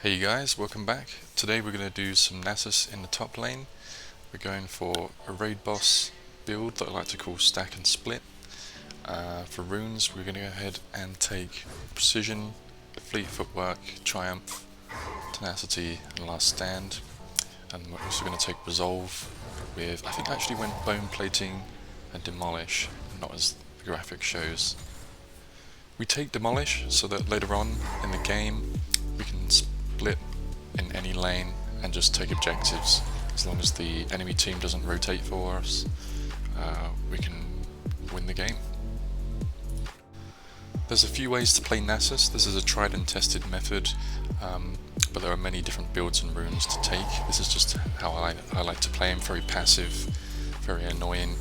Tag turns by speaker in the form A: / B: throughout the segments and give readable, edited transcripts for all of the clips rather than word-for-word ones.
A: Hey you guys, welcome back. Today we're going to do some Nasus in the top lane. We're going for a raid boss build that I like to call stack and split. For runes we're going to go ahead and take Precision, Fleet Footwork, Triumph, Tenacity and Last Stand. And we're also going to take Resolve with, I think I actually went Bone Plating and Demolish, not as the graphic shows. We take Demolish so that later on in the game we can split in any lane and just take objectives. As long as the enemy team doesn't rotate for us, we can win the game. There's a few ways to play Nasus. This is a tried and tested method, but there are many different builds and runes to take. This is just how I like to play him, very passive, very annoying.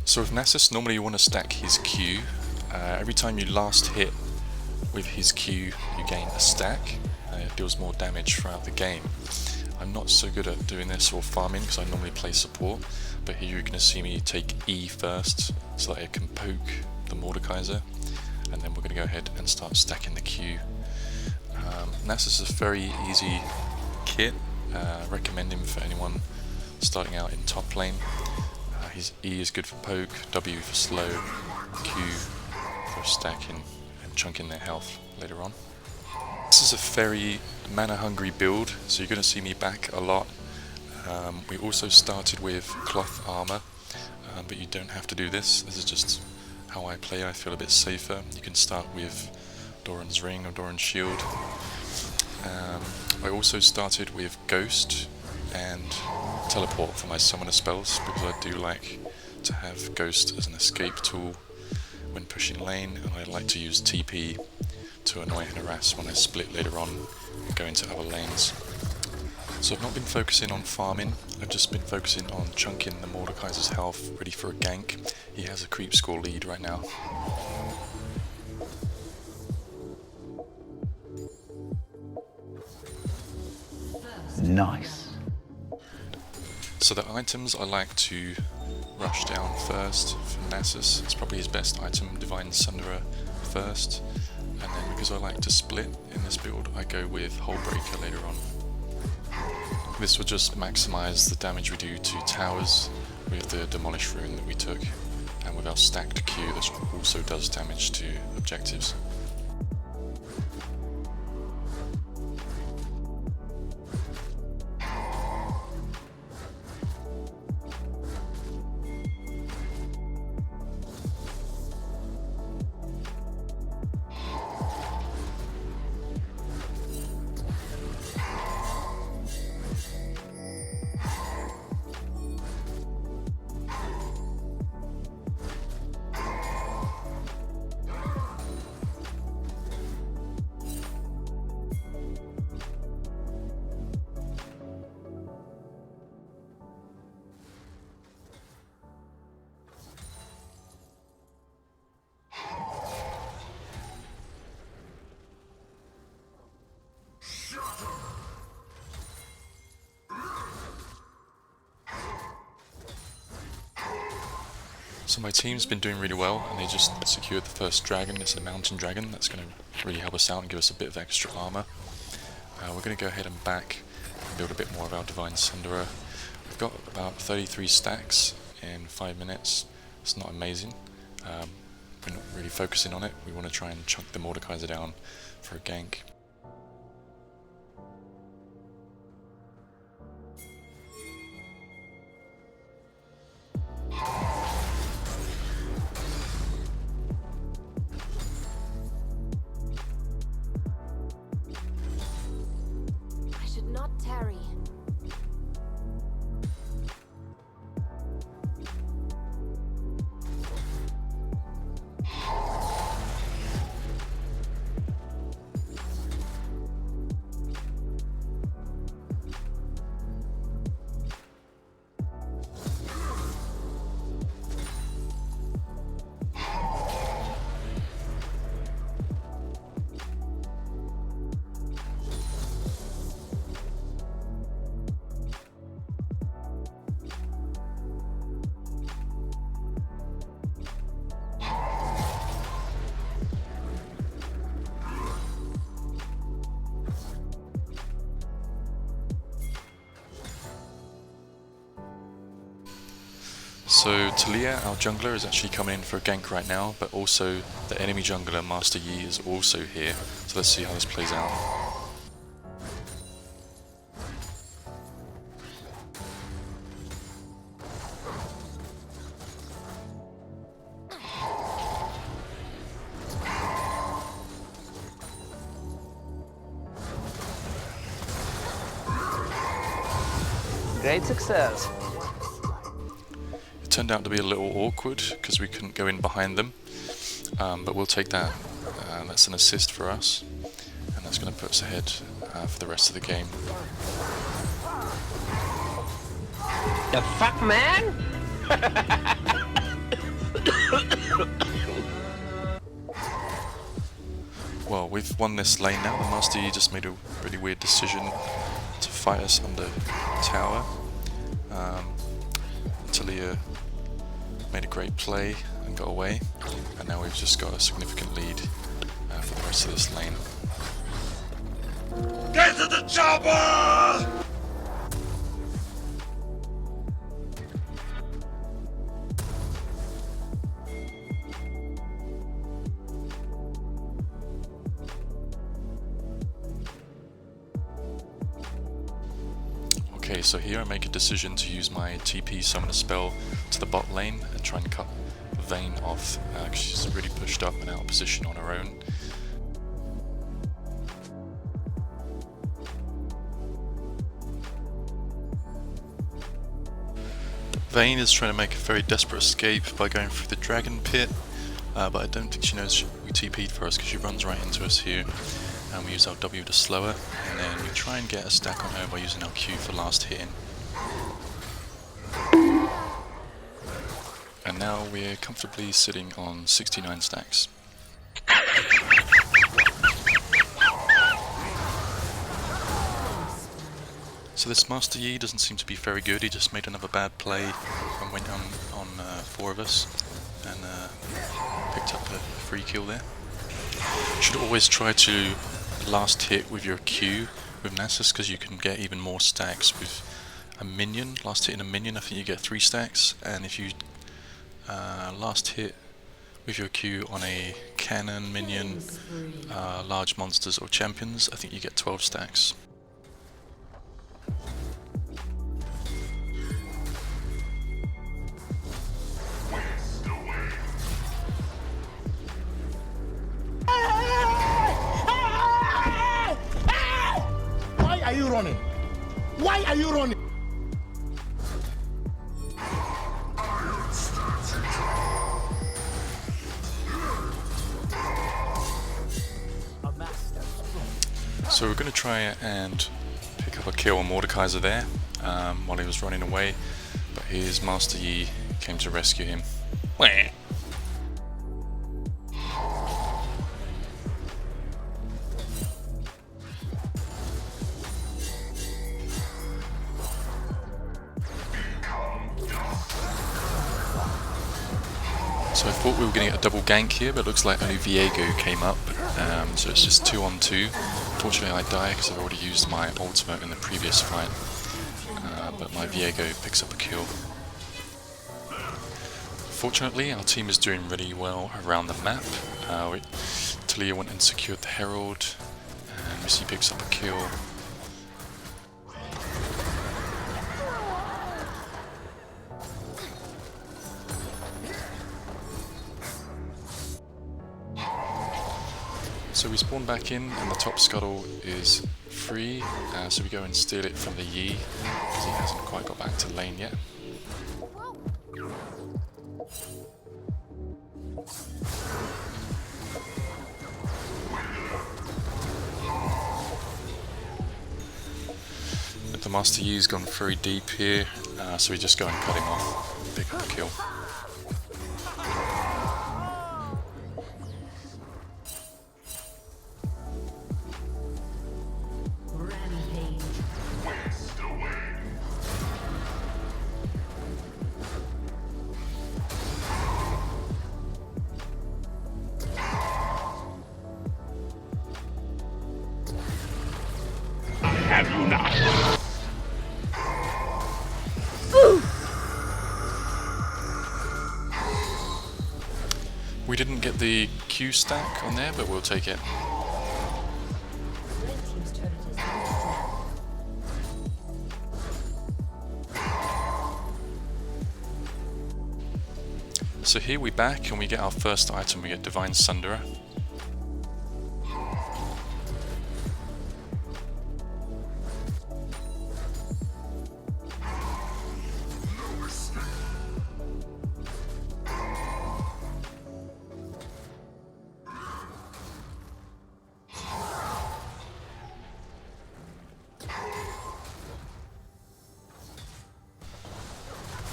A: So with Nasus, normally you want to stack his Q. Every time you last hit with his Q, you gain a stack, and it deals more damage throughout the game. I'm not so good at doing this or farming because I normally play support, but here you're going to see me take E first so that I can poke the Mordekaiser, and then we're going to go ahead and start stacking the Q. Nasus is a very easy kit. Recommend him for anyone starting out in top lane. His E is good for poke, W for slow, Q for stacking and chunking their health later on. This is a very mana hungry build, so you're going to see me back a lot. We also started with cloth armor, but you don't have to do this. This is just how I play. I feel a bit safer. You can start with Doran's Ring or Doran's Shield. I also started with Ghost and Teleport for my summoner spells, because I do like to have Ghost as an escape tool when pushing lane, and I like to use TP to annoy and harass when I split later on and go into other lanes. So I've not been focusing on farming, I've just been focusing on chunking the Mordekaiser's health ready for a gank. He has a creep score lead right now.
B: Nice.
A: So the items I like to rush down first for Nasus, it's probably his best item, Divine Sunderer first, and then because I like to split in this build, I go with Hullbreaker later on. This will just maximise the damage we do to towers with the Demolish rune that we took, and with our stacked Q that also does damage to objectives. So my team's been doing really well, and they just secured the first dragon. It's a mountain dragon that's going to really help us out and give us a bit of extra armor. We're going to go ahead and back and build a bit more of our Divine Sunderer. We've got about 33 stacks in 5 minutes. It's not amazing. We're not really focusing on it. We want to try and chunk the Mordekaiser down for a gank.
C: Tarry.
A: So Talia, our jungler, is actually coming in for a gank right now, but also the enemy jungler, Master Yi, is also here. So let's see how this plays out.
B: Great success.
A: It turned out to be a little awkward because we couldn't go in behind them, but we'll take that. That's an assist for us, and that's going to put us ahead for the rest of the game.
B: The fuck, man?
A: Well, we've won this lane now. The Master Yi just made a really weird decision to fight us under tower. Talia made a great play and got away, and now we've just got a significant lead for the rest of this lane.
C: Get to the chopper!
A: Okay, so here I make a decision to use my TP summon a spell to the bot lane and try and cut Vayne off, because she's really pushed up and out of position on her own. Vayne is trying to make a very desperate escape by going through the dragon pit, but I don't think she knows we TP'd for us because she runs right into us here. And we use our W to slow her, and then we try and get a stack on her by using our Q for last hitting. And now we're comfortably sitting on 69 stacks. So this Master Yi doesn't seem to be very good. He just made another bad play and went on 4 of us and picked up a free kill there. You should always try to last hit with your Q with Nasus, because you can get even more stacks with a minion. Last hit in a minion, I think you get 3 stacks, and if you last hit with your Q on a cannon, minion, large monsters or champions, I think you get 12 stacks.
C: Why are you running? Why are you running?
A: So we're going to try and pick up a kill on Mordekaiser there while he was running away, but his Master Yi came to rescue him. Wah! So I thought we were going to get a double gank here, but it looks like only Viego came up, so it's just 2 on 2. Unfortunately I die because I've already used my ultimate in the previous fight, but my Viego picks up a kill. Fortunately our team is doing really well around the map. Talia went and secured the Herald, and Missy picks up a kill. So we spawn back in, and the top scuttle is free, so we go and steal it from the Yi, because he hasn't quite got back to lane yet. But the Master Yi's gone very deep here, so we just go and cut him off, pick up a kill.
C: Have you not?
A: didn't get the Q stack on there, but we'll take it. So here we back and we get our first item, we get Divine Sunderer.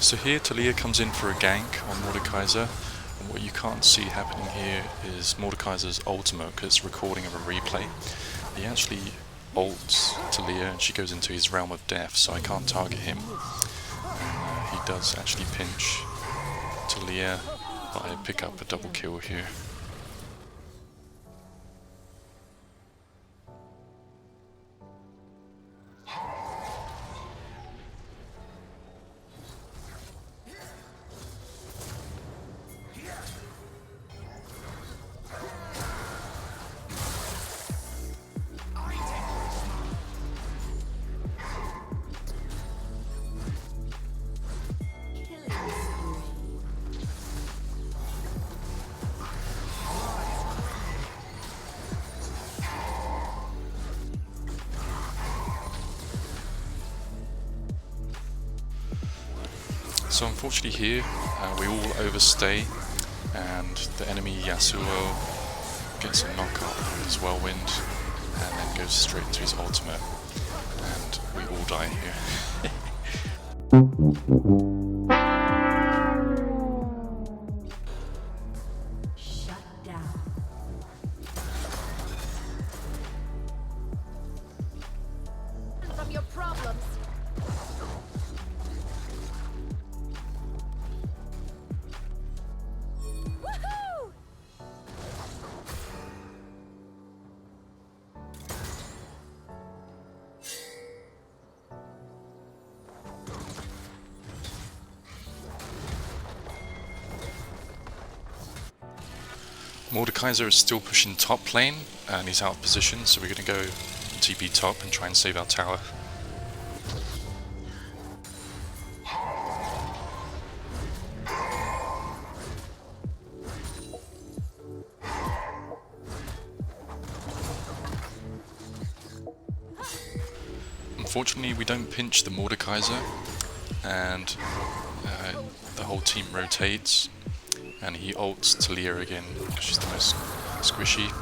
A: So here Talia comes in for a gank on Mordekaiser, and what you can't see happening here is Mordekaiser's ultimate, because it's recording of a replay. He actually ults Talia and she goes into his realm of death, so I can't target him. He does actually pinch Talia, but I pick up a double kill here. So unfortunately here, we all overstay, and the enemy Yasuo gets a knockup with his whirlwind, and then goes straight into his ultimate, and we all die here.
D: From your problems. Woohoo!
A: Mordekaiser is still pushing top lane, and he's out of position, so we're going to go TP top and try and save our tower. Unfortunately, we don't pinch the Mordekaiser, and the whole team rotates, and he ults Talia again, because she's the most squishy,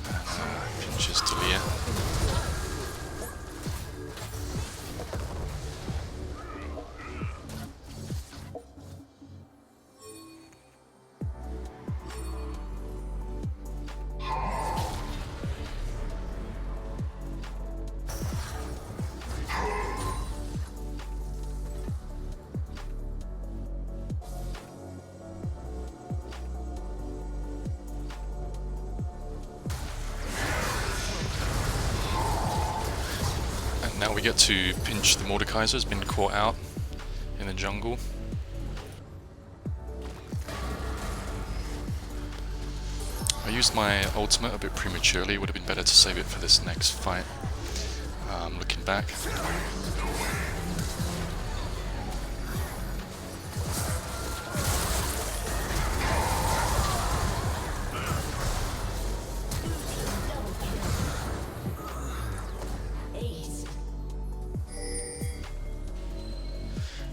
A: and pinches Talia. Now we get to pinch the Mordekaiser, has been caught out in the jungle. I used my ultimate a bit prematurely, would have been better to save it for this next fight. Looking back.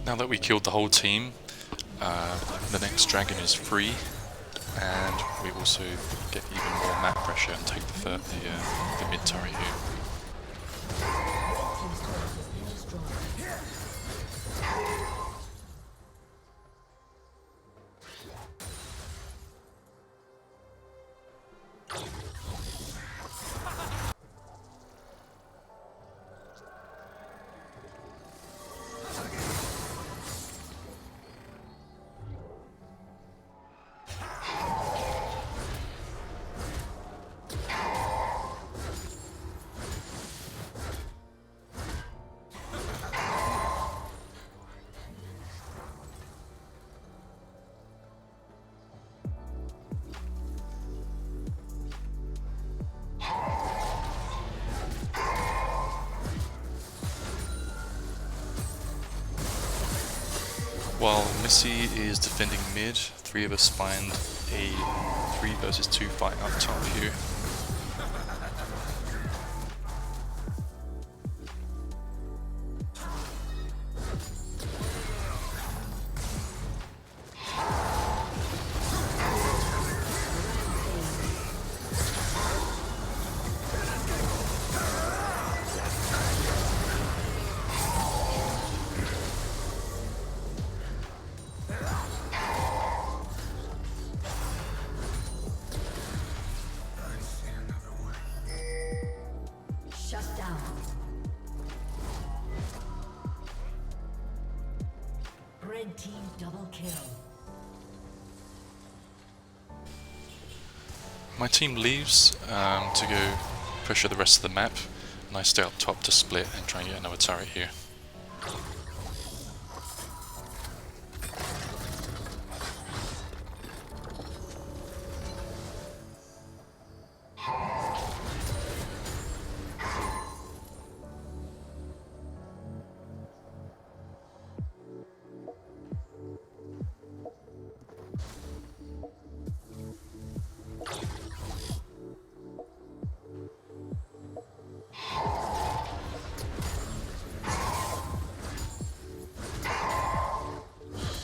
A: Now that we killed the whole team, the next dragon is free, and we also get even more map pressure and take the mid turret here. While Missy is defending mid, three of us find a 3 versus 2 fight up top here.
D: Shut down. Red team double kill.
A: My team leaves to go pressure the rest of the map, and I stay up top to split and try and get another turret here.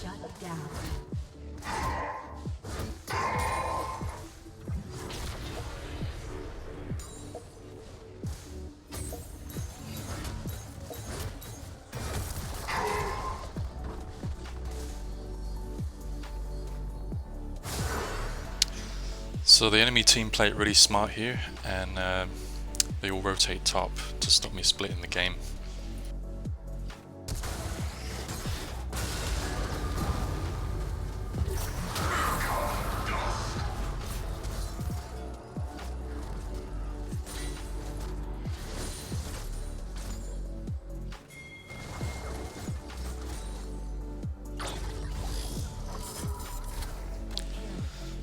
D: Shut down.
A: So the enemy team play it really smart here, and they all rotate top to stop me splitting the game.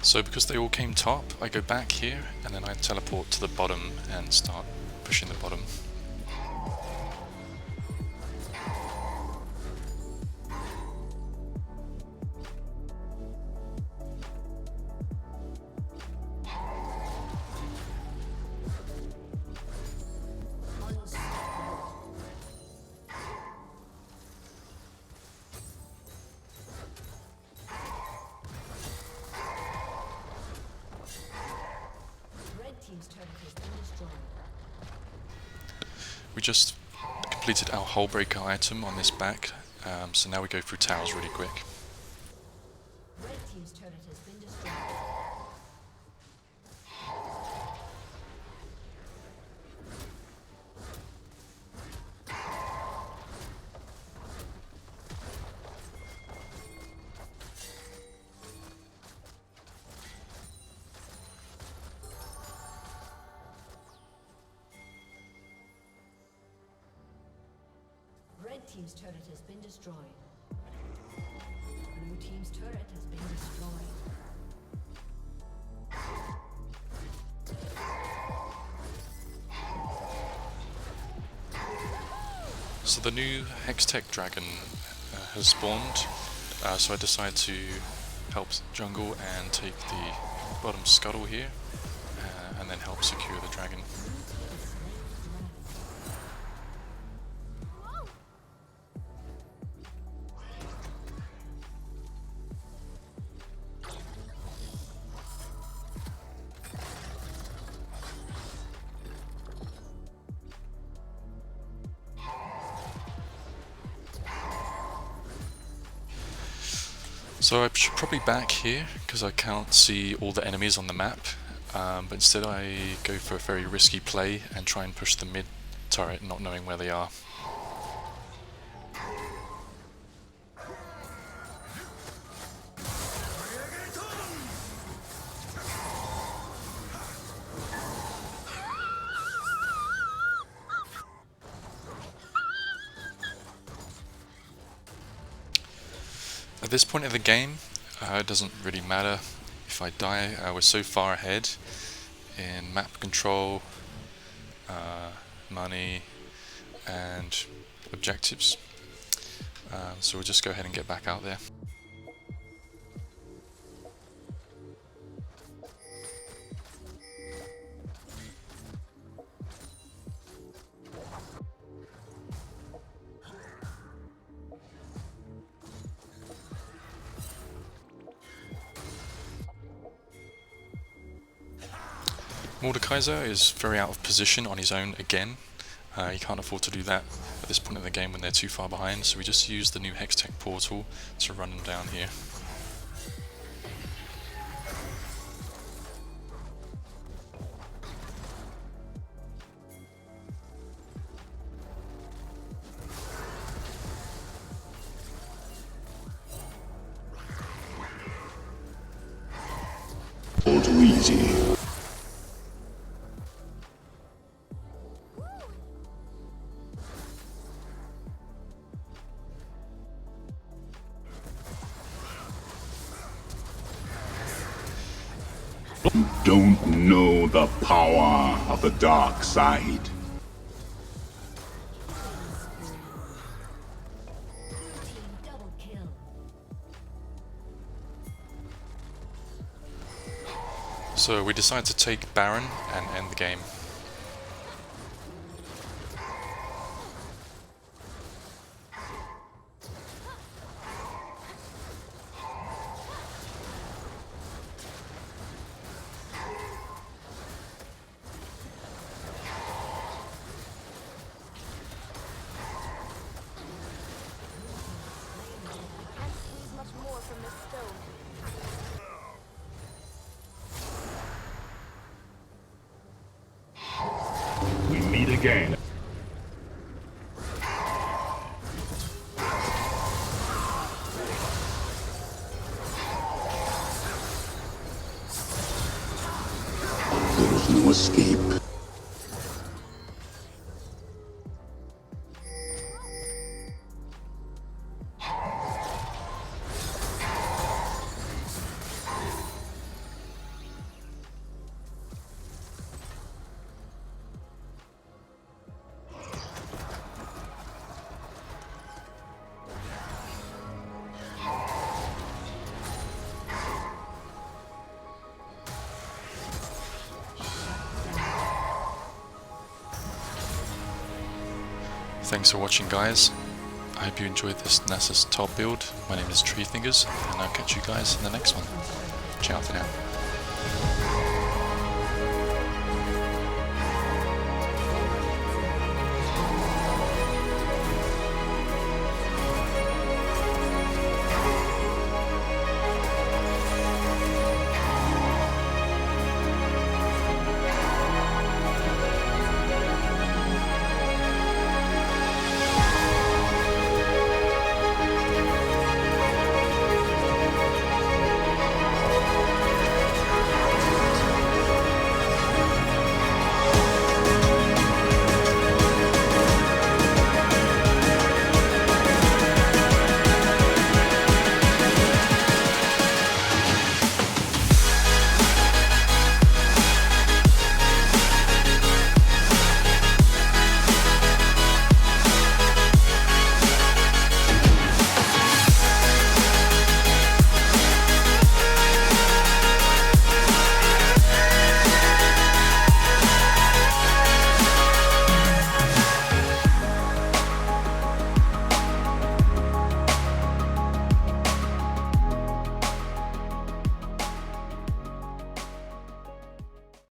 A: So because they all came top, I go back here and then I teleport to the bottom and start pushing the bottom.
D: Team's turret has been destroyed.
A: We just completed our hull breaker item on this back, so now we go through towers really quick.
D: Red team's turret has been destroyed. Red team's turret has been destroyed. Blue team's turret has been destroyed.
A: So the new Hextech dragon has spawned, so I decided to help jungle and take the bottom scuttle here, and then help secure the dragon. So I should probably back here because I can't see all the enemies on the map, but instead I go for a very risky play and try and push the mid turret not knowing where they are. At this point in the game, it doesn't really matter if I die. We're so far ahead in map control, money and objectives. So we'll just go ahead and get back out there. Mordekaiser is very out of position on his own again. He can't afford to do that at this point in the game when they're too far behind, so we just use the new Hextech portal to run them down here.
E: All too easy. You don't know the power of the dark side.
D: Team double kill.
A: So we decide to take Baron and end the game.
F: Can't squeeze much more from this stone.
E: We meet again. There's no escape.
A: Thanks for watching, guys. I hope you enjoyed this Nasus top build. My name is Treefingerz, and I'll catch you guys in the next one. Ciao for now.